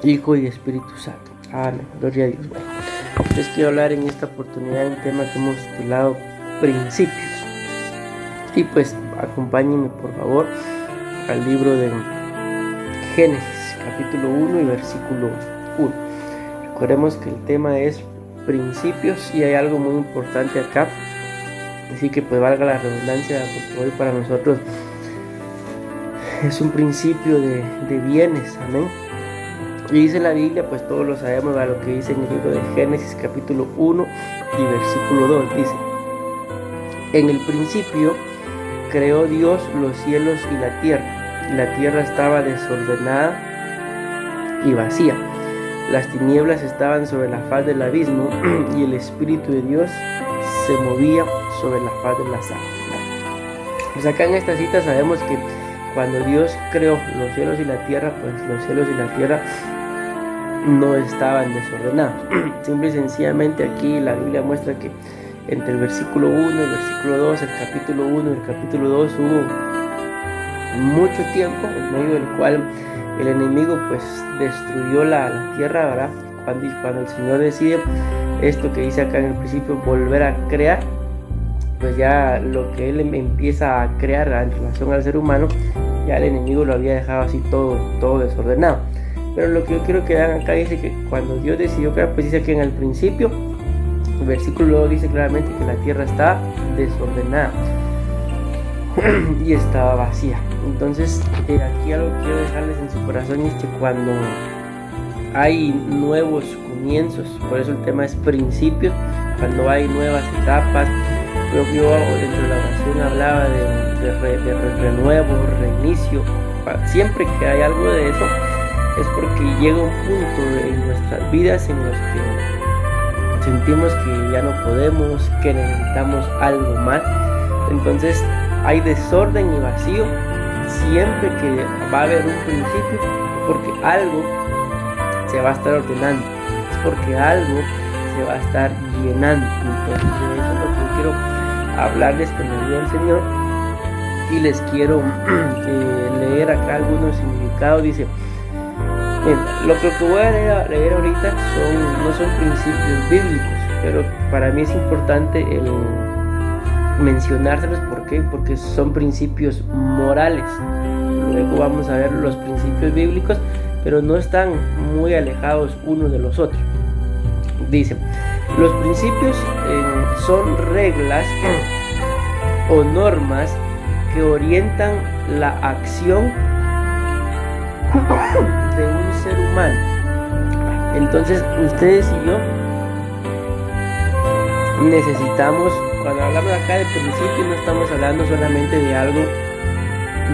Hijo y Espíritu Santo. Amén. Gloria a Dios. Bueno, les quiero hablar en esta oportunidad un tema que hemos titulado principios. Y pues acompáñenme por favor al libro de Génesis, capítulo 1 y versículo 1. Recordemos que el tema es principios y hay algo muy importante acá. Así que pues valga la redundancia, porque hoy para nosotros es un principio de bienes. Amén. Y dice la Biblia, pues todos lo sabemos, a lo que dice en el libro de Génesis capítulo 1 y versículo 2. Dice: en el principio creó Dios los cielos y la tierra. Y la tierra estaba desordenada y vacía. Las tinieblas estaban sobre la faz del abismo y el Espíritu de Dios se movía sobre la faz de las aguas. Pues acá en esta cita sabemos que cuando Dios creó los cielos y la tierra, pues los cielos y la tierra no estaban desordenados. Simple y sencillamente aquí la Biblia muestra que entre el versículo 1 y el versículo 2, el capítulo 1 y el capítulo 2 hubo mucho tiempo en medio del cual el enemigo pues destruyó la tierra, ¿verdad? Cuando el Señor decide esto que dice acá en el principio, volver a crear, pues ya lo que Él empieza a crear en relación al ser humano, ya el enemigo lo había dejado así todo desordenado. Pero lo que yo quiero que vean acá dice que cuando Dios decidió crear, pues dice que en el principio, el versículo 2 dice claramente que la tierra estaba desordenada y estaba vacía. Entonces aquí algo que quiero dejarles en su corazón es que cuando hay nuevos comienzos, por eso el tema es principios, cuando hay nuevas etapas, creo que yo dentro de la oración hablaba de renuevo, reinicio. Siempre que hay algo de eso es porque llega un punto en nuestras vidas en los que sentimos que ya no podemos, que necesitamos algo más. Entonces hay desorden y vacío siempre que va a haber un principio, porque algo se va a estar ordenando, es porque algo se va a estar llenando. Entonces de eso es lo que yo quiero hablarles con el día del Señor, y les quiero leer acá algunos significados. Dice, lo que voy a leer ahorita no son principios bíblicos, pero para mí es importante el mencionárselos. ¿Por qué? Porque son principios morales. Luego vamos a ver los principios bíblicos, pero no están muy alejados unos de los otros. Dice, los principios son reglas o normas que orientan la acción de un ser humano. Entonces ustedes y yo necesitamos, cuando hablamos acá de principios, no estamos hablando solamente de algo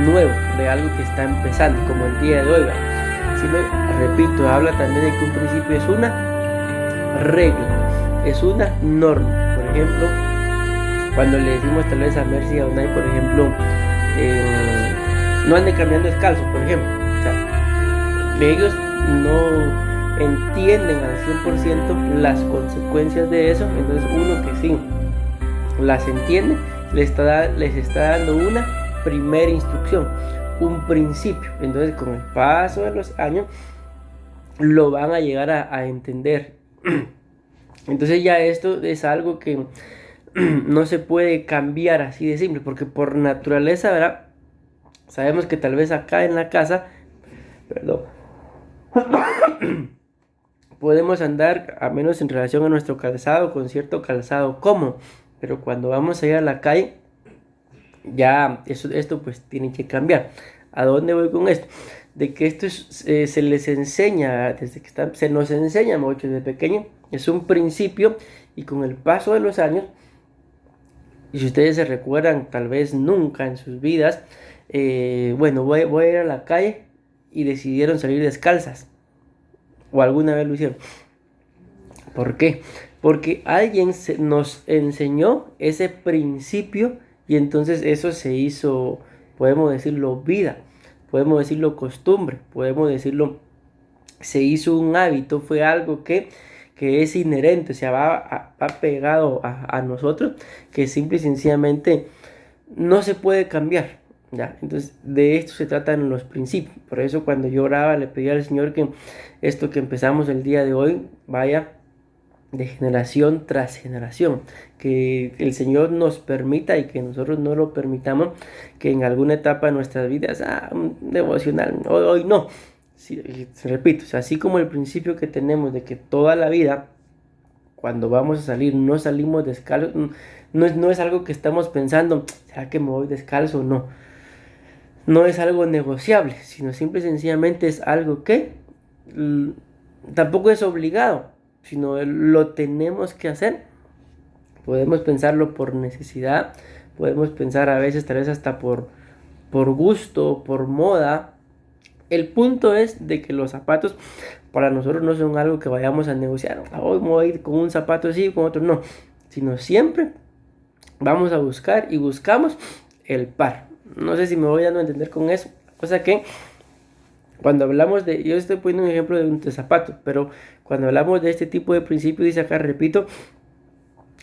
nuevo, de algo que está empezando como el día de hoy, sino, repito, habla también de que un principio es una regla, es una norma. Por ejemplo, cuando le decimos tal vez a Mercy y a Unai, por ejemplo, no ande caminando descalzo, por ejemplo, o sea, ellos no entienden al 100% las consecuencias de eso. Entonces uno que sí las entiende, les está dando una primera instrucción, un principio. Entonces con el paso de los años lo van a llegar a entender. Entonces ya esto es algo que no se puede cambiar así de simple, porque por naturaleza, ¿verdad? Sabemos que tal vez acá en la casa, podemos andar, a menos en relación a nuestro calzado, con cierto calzado cómodo, pero cuando vamos a ir a la calle, ya esto pues tiene que cambiar. ¿A dónde voy con esto? De que esto se les enseña, se nos enseña mucho desde pequeño, es un principio, y con el paso de los años, y si ustedes se recuerdan, tal vez nunca en sus vidas, voy a ir a la calle, y decidieron salir descalzas, o alguna vez lo hicieron. ¿Por qué? Porque alguien nos enseñó ese principio, y entonces eso se hizo, podemos decirlo, vida, podemos decirlo costumbre, podemos decirlo, se hizo un hábito, fue algo que es inherente, o sea, va pegado a nosotros, que simple y sencillamente no se puede cambiar. ¿ya? Entonces, de esto se tratan los principios. Por eso cuando yo oraba le pedía al Señor que esto que empezamos el día de hoy vaya de generación tras generación, que el Señor nos permita y que nosotros no lo permitamos que en alguna etapa de nuestras vidas, un devocional, hoy no. Sí, repito, o sea, así como el principio que tenemos de que toda la vida, cuando vamos a salir, no salimos descalzos, no es algo que estamos pensando, ¿será que me voy descalzo o no? No es algo negociable, sino simple y sencillamente es algo que tampoco es obligado, sino lo tenemos que hacer. Podemos pensarlo por necesidad, podemos pensar a veces tal vez hasta por gusto, por moda. El punto es de que los zapatos para nosotros no son algo que vayamos a negociar. Hoy me voy a ir con un zapato así, con otro no, sino siempre vamos a buscar y buscamos el par. No sé si me voy dando a entender con eso. O sea que cuando hablamos de, yo estoy poniendo un ejemplo de un zapato, pero cuando hablamos de este tipo de principios, dice acá, repito,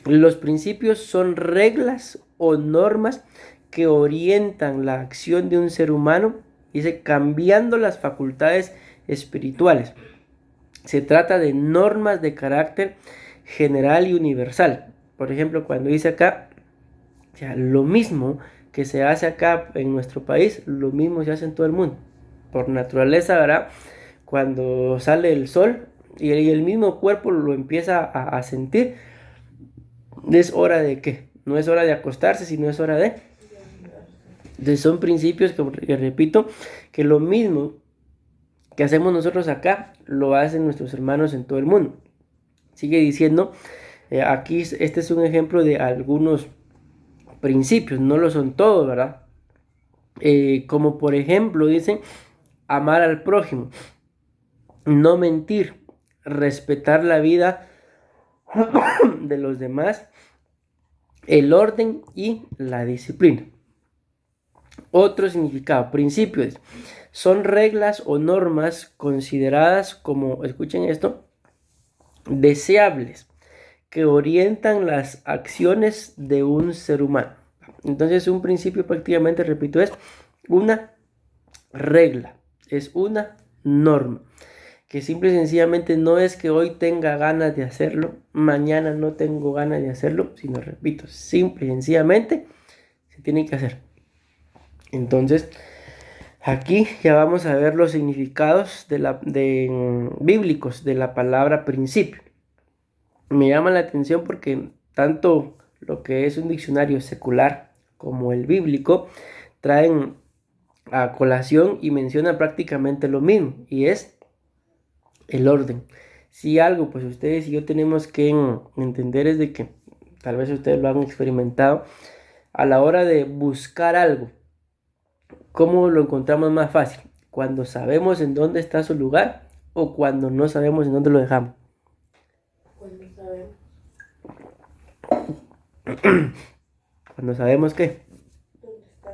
los principios son reglas o normas que orientan la acción de un ser humano, dice, cambiando las facultades espirituales. Se trata de normas de carácter general y universal. Por ejemplo, cuando dice acá, ya, lo mismo que se hace acá en nuestro país, lo mismo se hace en todo el mundo. Por naturaleza, ¿verdad? Cuando sale el sol y el mismo cuerpo lo empieza a sentir, es hora de ¿qué? No es hora de acostarse, sino es hora de... Entonces son principios que repito, que lo mismo que hacemos nosotros acá, lo hacen nuestros hermanos en todo el mundo. Sigue diciendo, aquí este es un ejemplo de algunos principios, no lo son todos, ¿verdad? Como por ejemplo, dicen, amar al prójimo, no mentir, respetar la vida de los demás, el orden y la disciplina. Otro significado, principios, son reglas o normas consideradas como, escuchen esto, deseables, que orientan las acciones de un ser humano. Entonces un principio prácticamente, repito, es una regla, es una norma, que simple y sencillamente no es que hoy tenga ganas de hacerlo, mañana no tengo ganas de hacerlo, sino, repito, simple y sencillamente se tiene que hacer. Entonces, aquí ya vamos a ver los significados bíblicos de la palabra principio. Me llama la atención porque tanto lo que es un diccionario secular como el bíblico traen a colación y mencionan prácticamente lo mismo, y es el orden. Si algo, pues ustedes y yo tenemos que entender es de que, tal vez ustedes lo han experimentado, a la hora de buscar algo, ¿cómo lo encontramos más fácil? ¿Cuando sabemos en dónde está su lugar o cuando no sabemos en dónde lo dejamos? Cuando sabemos. Cuando sabemos qué. ¿Dónde está?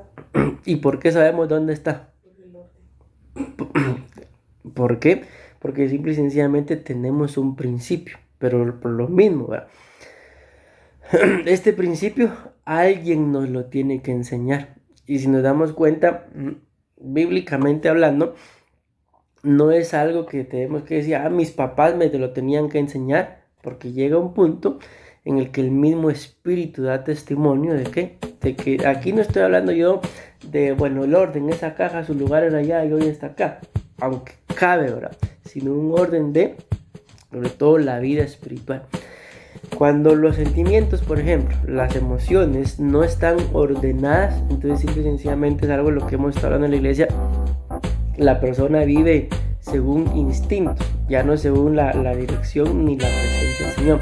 ¿Y por qué sabemos dónde está? Por el orden. ¿Por qué? Porque simple y sencillamente tenemos un principio, pero por lo mismo, ¿verdad? Este principio alguien nos lo tiene que enseñar. Y si nos damos cuenta, bíblicamente hablando, no es algo que tenemos que decir, mis papás me lo tenían que enseñar, porque llega un punto en el que el mismo Espíritu da testimonio de que aquí no estoy hablando yo de, bueno, el orden, esa caja, su lugar era allá y hoy está acá, aunque cabe, ¿verdad? Sino un orden de, sobre todo, la vida espiritual. Cuando los sentimientos, por ejemplo, las emociones no están ordenadas, entonces simple y sencillamente es algo de lo que hemos estado hablando en la iglesia. La persona vive según instintos, ya no según la dirección ni la presencia del Señor.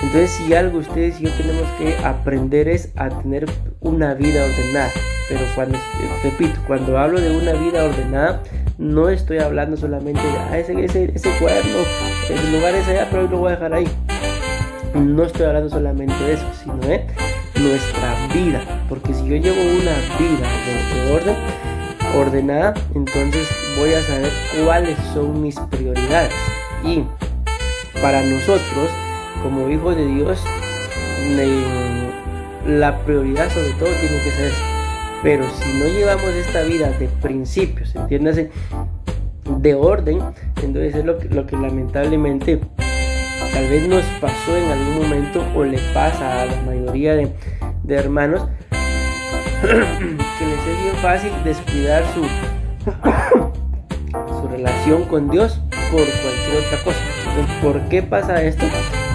Entonces, si algo ustedes y yo tenemos que aprender es a tener una vida ordenada. Pero cuando hablo de una vida ordenada, no estoy hablando solamente de ese cuaderno, el lugar es allá, pero hoy lo voy a dejar ahí. No estoy hablando solamente de eso, sino de nuestra vida. Porque si yo llevo una vida de orden, ordenada, entonces voy a saber cuáles son mis prioridades. Y para nosotros, como hijos de Dios, la prioridad sobre todo tiene que ser Pero si no llevamos esta vida de principios, entiéndase, de orden, entonces es lo que lamentablemente tal vez nos pasó en algún momento o le pasa a la mayoría de hermanos, que les es bien fácil descuidar su relación con Dios por cualquier otra cosa. Entonces, ¿por qué pasa esto?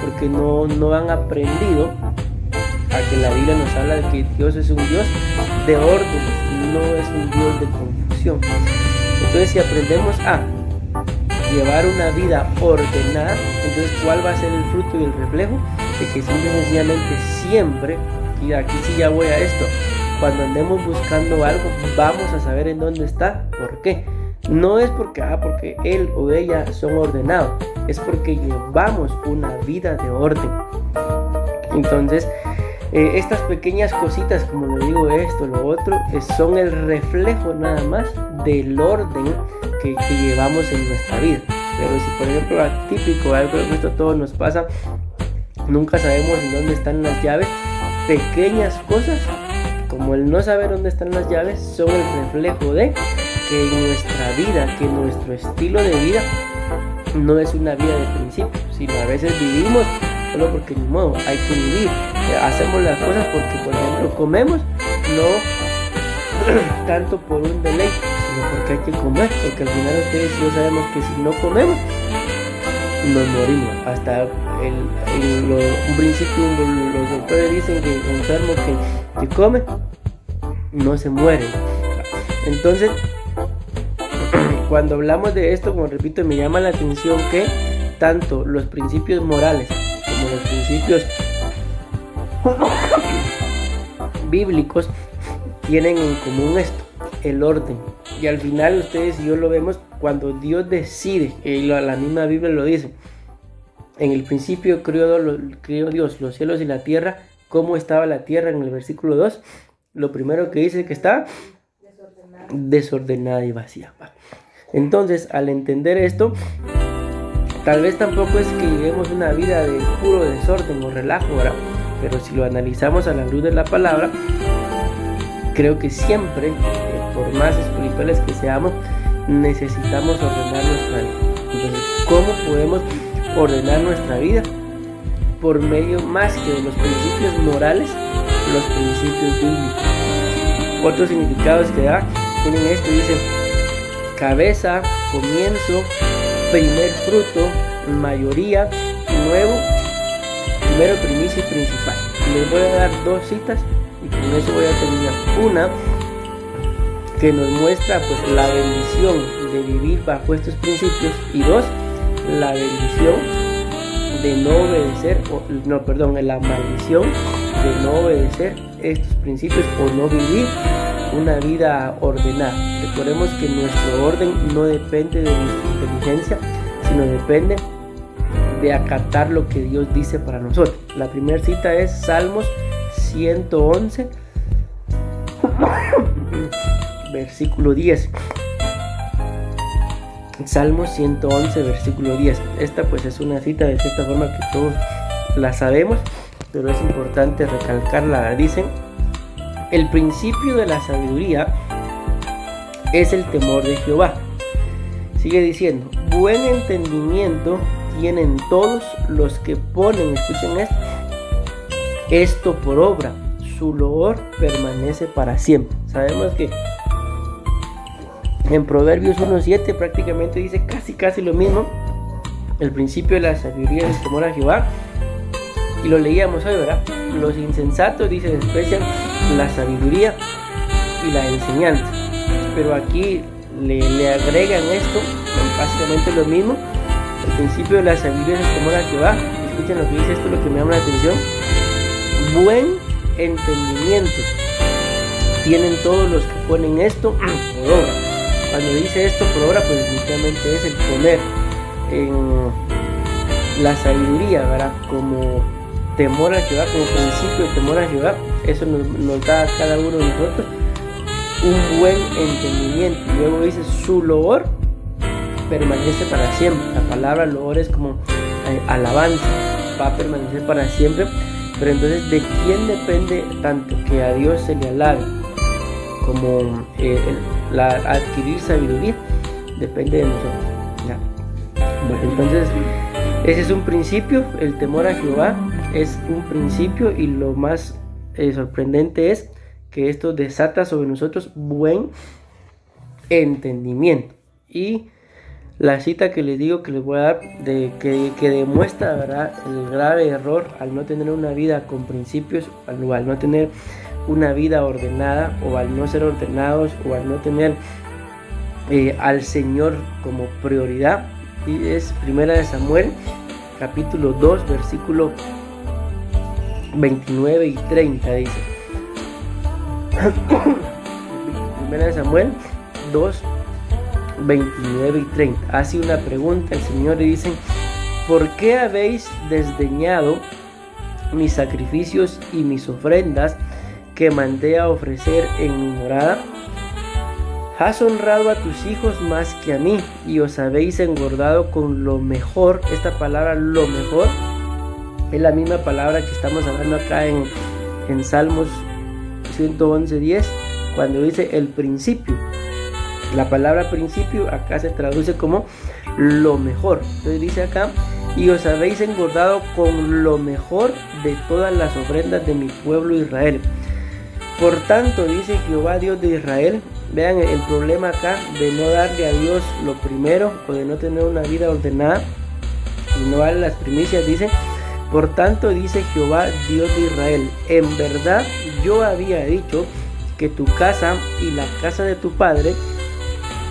Porque no han aprendido a que la Biblia nos habla de que Dios es un Dios de órdenes, no es un Dios de confusión. Entonces, si aprendemos a llevar una vida ordenada, entonces ¿cuál va a ser el fruto y el reflejo? De que simple y sencillamente siempre, y aquí sí ya voy a esto, cuando andemos buscando algo, vamos a saber en dónde está. ¿Por qué? No es porque él o ella son ordenados, es porque llevamos una vida de orden. Entonces, estas pequeñas cositas, como le digo, esto, lo otro, son el reflejo nada más del orden que llevamos en nuestra vida. Pero si por ejemplo típico, algo que esto todo nos pasa, nunca sabemos en dónde están las llaves. Pequeñas cosas como el no saber dónde están las llaves son el reflejo de que nuestra vida, que nuestro estilo de vida no es una vida de principio, sino a veces vivimos solo porque ni modo, hay que vivir. Hacemos las cosas porque, por ejemplo, comemos, no tanto por un deleite, sino porque hay que comer, porque al final ustedes y yo sabemos que si no comemos, nos morimos. Hasta un principio los doctores dicen que el enfermo que come no se muere. Entonces, cuando hablamos de esto, como repito, me llama la atención que tanto los principios morales como los principios bíblicos tienen en común esto, el orden. Y al final ustedes y yo lo vemos cuando Dios decide, la misma Biblia lo dice, en el principio creó Dios los cielos y la tierra. ¿Cómo estaba la tierra en el versículo 2? Lo primero que dice que está desordenada y vacía. Entonces, al entender esto, tal vez tampoco es que llevemos una vida de puro desorden o relajo, ¿verdad? Pero si lo analizamos a la luz de la palabra, creo que siempre, por más espirituales que seamos, necesitamos ordenar nuestra vida. Entonces, ¿cómo podemos ordenar nuestra vida? Por medio más que de los principios morales, los principios bíblicos. Otros significados que da, tienen esto, dice cabeza, comienzo, primer fruto, mayoría, nuevo, primero, primicia y principal. Les voy a dar dos citas y con eso voy a terminar. Una que nos muestra pues la bendición de vivir bajo estos principios, y dos, la bendición de no obedecer, la maldición de no obedecer estos principios o no vivir una vida ordenada. Recordemos que nuestro orden no depende de nuestra inteligencia, sino depende de acatar lo que Dios dice para nosotros. La primera cita es Salmos 111 versículo 10. Salmos 111 versículo 10. Esta pues es una cita de cierta forma que todos la sabemos, pero es importante recalcarla. Dicen: el principio de la sabiduría es el temor de Jehová. Sigue diciendo: buen entendimiento tienen todos los que ponen, escuchen esto por obra, su loor permanece para siempre. Sabemos que en Proverbios 1:7 prácticamente dice casi lo mismo. El principio de la sabiduría es el temor a Jehová, y lo leíamos hoy, ¿verdad? Los insensatos, dice, desprecian la sabiduría y la enseñanza, pero aquí le agregan esto, básicamente lo mismo. El principio de la sabiduría es el temor a Jehová. Escuchen lo que dice esto, lo que me llama la atención: buen entendimiento tienen todos los que ponen esto por obra. Cuando dice esto por obra, pues definitivamente es el poner en la sabiduría, ¿verdad? Como temor a Jehová, como principio de temor a Jehová. Eso nos da a cada uno de nosotros un buen entendimiento. Y luego dice: su loor permanece para siempre. La palabra loor es como alabanza, va a permanecer para siempre. Pero entonces, ¿de quién depende tanto que a Dios se le alabe adquirir sabiduría, depende de nosotros, ¿ya? Bueno, entonces ese es un principio. El temor a Jehová es un principio, y lo más sorprendente es que esto desata sobre nosotros buen entendimiento. Y la cita que les digo que les voy a dar, que demuestra, ¿verdad?, el grave error al no tener una vida con principios, al no tener una vida ordenada, o al no ser ordenados, o al no tener al Señor como prioridad. Y es Primera de Samuel, capítulo 2, versículo 29 y 30, dice. Primera de Samuel 2, 29 y 30. Hace una pregunta el Señor y dicen: ¿por qué habéis desdeñado mis sacrificios y mis ofrendas que mandé a ofrecer en mi morada? Has honrado a tus hijos más que a mí, y os habéis engordado con lo mejor. Esta palabra, lo mejor, es la misma palabra que estamos hablando acá en Salmos 111:10, cuando dice el principio. La palabra principio acá se traduce como lo mejor. Entonces dice acá: y os habéis engordado con lo mejor de todas las ofrendas de mi pueblo Israel. Por tanto, dice Jehová, Dios de Israel. Vean el problema acá de no darle a Dios lo primero, o de no tener una vida ordenada y no darle las primicias. Dice: por tanto, dice Jehová, Dios de Israel, en verdad yo había dicho que tu casa y la casa de tu padre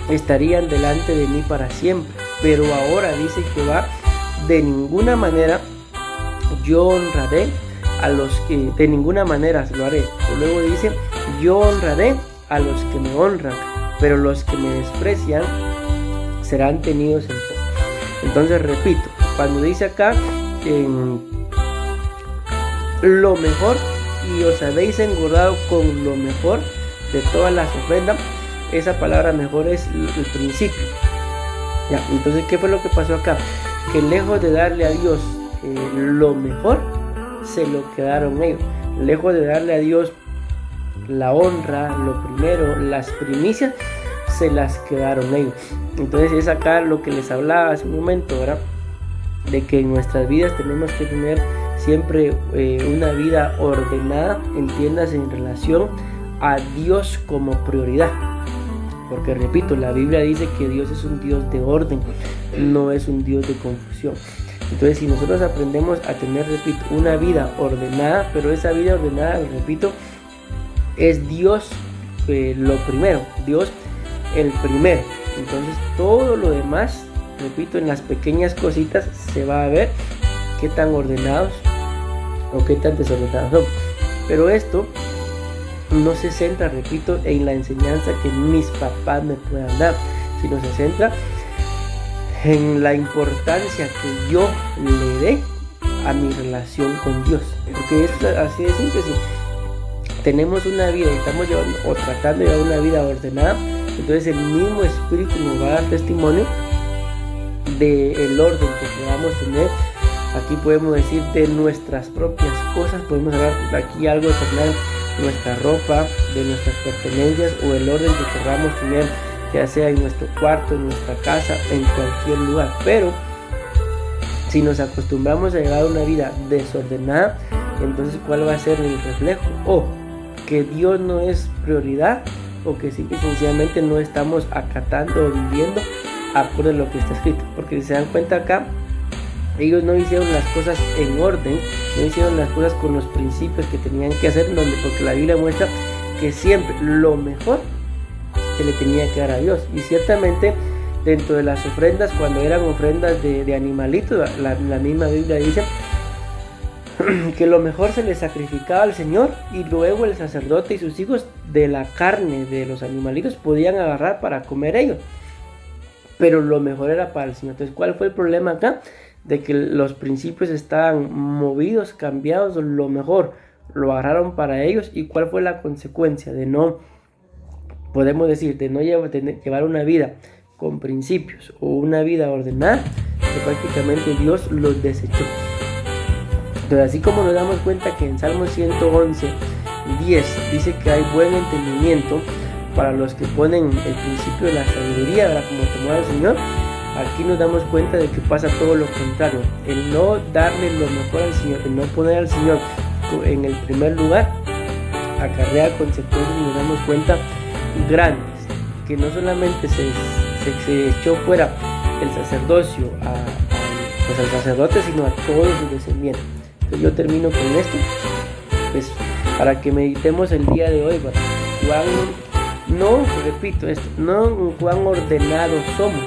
estarían delante de mí para siempre. Pero ahora, dice Jehová, de ninguna manera yo honraré a los que, de ninguna manera lo haré. Y luego dice: yo honraré a los que me honran, pero los que me desprecian serán tenidos en poco. Entonces repito, cuando dice acá lo mejor, y os habéis engordado con lo mejor de todas las ofrendas, esa palabra mejor es el principio. Ya, entonces, ¿qué fue lo que pasó acá? Que lejos de darle a Dios lo mejor, se lo quedaron ellos. Lejos de darle a Dios la honra, lo primero, las primicias, se las quedaron ellos. Entonces es acá lo que les hablaba hace un momento, ¿verdad? De que en nuestras vidas tenemos que tener siempre una vida ordenada, entiéndase, en relación a Dios como prioridad. Porque repito, la Biblia dice que Dios es un Dios de orden, no es un Dios de confusión. Entonces, si nosotros aprendemos a tener, repito, una vida ordenada, pero esa vida ordenada, repito, es Dios lo primero, Dios el primero. Entonces todo lo demás, repito, en las pequeñas cositas se va a ver qué tan ordenados o qué tan desordenados son. Pero esto no se centra, repito, en la enseñanza que mis papás me puedan dar, sino se centra en la importancia que yo le dé a mi relación con Dios. Porque es así de simple. Si tenemos una vida y estamos llevando o tratando de llevar una vida ordenada, entonces el mismo Espíritu nos va a dar testimonio del orden que podamos tener. Aquí podemos decir de nuestras propias cosas, podemos hablar aquí algo de tener nuestra ropa, de nuestras pertenencias, o el orden que queramos tener, ya sea en nuestro cuarto, en nuestra casa, en cualquier lugar. Pero si nos acostumbramos a llevar una vida desordenada, entonces ¿cuál va a ser el reflejo? O que Dios no es prioridad, o que simple y sencillamente no estamos acatando o viviendo acorde a lo que está escrito. Porque si se dan cuenta acá, ellos no hicieron las cosas en orden, no hicieron las cosas con los principios que tenían que hacer, porque la Biblia muestra que siempre lo mejor se le tenía que dar a Dios. Y ciertamente dentro de las ofrendas, cuando eran ofrendas de animalitos, la misma Biblia dice que lo mejor se le sacrificaba al Señor, y luego el sacerdote y sus hijos de la carne de los animalitos podían agarrar para comer ellos, pero lo mejor era para el Señor. Entonces, ¿cuál fue el problema acá? De que los principios estaban movidos, cambiados, lo mejor lo agarraron para ellos. ¿Y cuál fue la consecuencia? De no, podemos decir, de no llevar una vida con principios o una vida ordenada, que prácticamente Dios los desechó. Entonces, así como nos damos cuenta que en Salmo 111:10 dice que hay buen entendimiento, para los que ponen el principio de la sabiduría, ¿verdad? Como temor al Señor, aquí nos damos cuenta de que pasa todo lo contrario. El no darle lo mejor al Señor, el no poner al Señor en el primer lugar, acarrea consecuencias, nos damos cuenta, grandes, que no solamente se echó fuera el sacerdocio pues al sacerdote, sino a todos sus descendientes. Entonces yo termino con esto, pues para que meditemos el día de hoy, ¿verdad? Repito esto, no en cuán ordenados somos,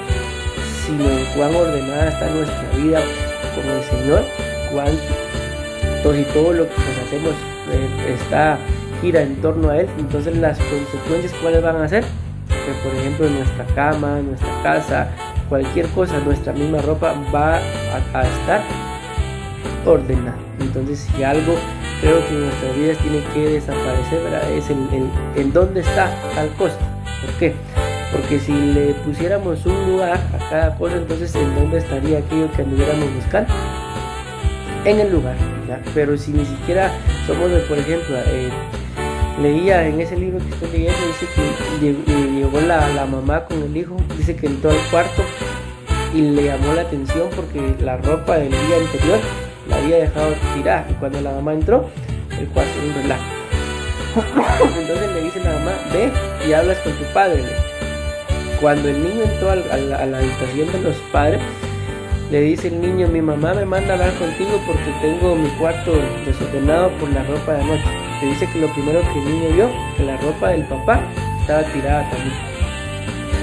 sino en cuán ordenada está nuestra vida con el Señor, todo lo que pues hacemos gira en torno a Él. Entonces las consecuencias, ¿cuáles van a ser? Que por ejemplo en nuestra cama, en nuestra casa, cualquier cosa, nuestra misma ropa va a estar ordenada. Entonces si algo creo que en nuestras vidas tiene que desaparecer, ¿verdad? Es en dónde está tal cosa. ¿Por qué? Porque si le pusiéramos un lugar a cada cosa, entonces en dónde estaría aquello que anduviéramos buscando. En el lugar, ¿ya? Pero si ni siquiera somos, por ejemplo, leía en ese libro que estoy leyendo, dice que llegó la mamá con el hijo, dice que entró al cuarto y le llamó la atención porque la ropa del día anterior la había dejado tirada, y cuando la mamá entró, el cuarto era un relajo. Entonces le dice la mamá, ve y hablas con tu padre. Cuando el niño entró a la habitación de los padres, le dice el niño, mi mamá me manda a hablar contigo porque tengo mi cuarto desordenado por la ropa de anoche. Le dice que lo primero que el niño vio, que la ropa del papá estaba tirada también.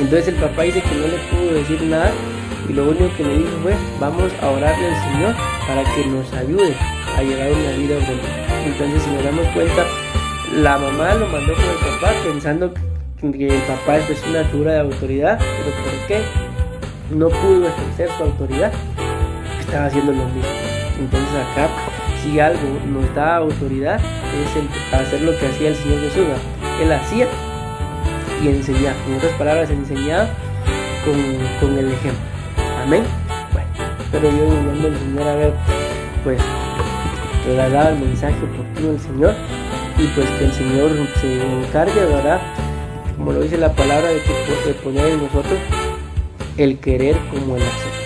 Entonces el papá dice que no le pudo decir nada, y lo único que le dijo fue, vamos a orarle al Señor para que nos ayude a llevar una vida ordenada. Entonces si nos damos cuenta, la mamá lo mandó con el papá pensando que el papá es una figura de autoridad, pero ¿por qué no pudo ejercer su autoridad? Estaba haciendo lo mismo. Entonces acá, si algo nos da autoridad, es el hacer lo que hacía el Señor Jesús. Él hacía y enseñaba. En otras palabras, enseñaba con el ejemplo. Amén. Bueno, espero yo en el nombre del Señor haber pues trasladado el mensaje oportuno del Señor, y pues que el Señor se encargue, ¿verdad? Como lo dice la palabra, de poner en nosotros el querer como el hacer.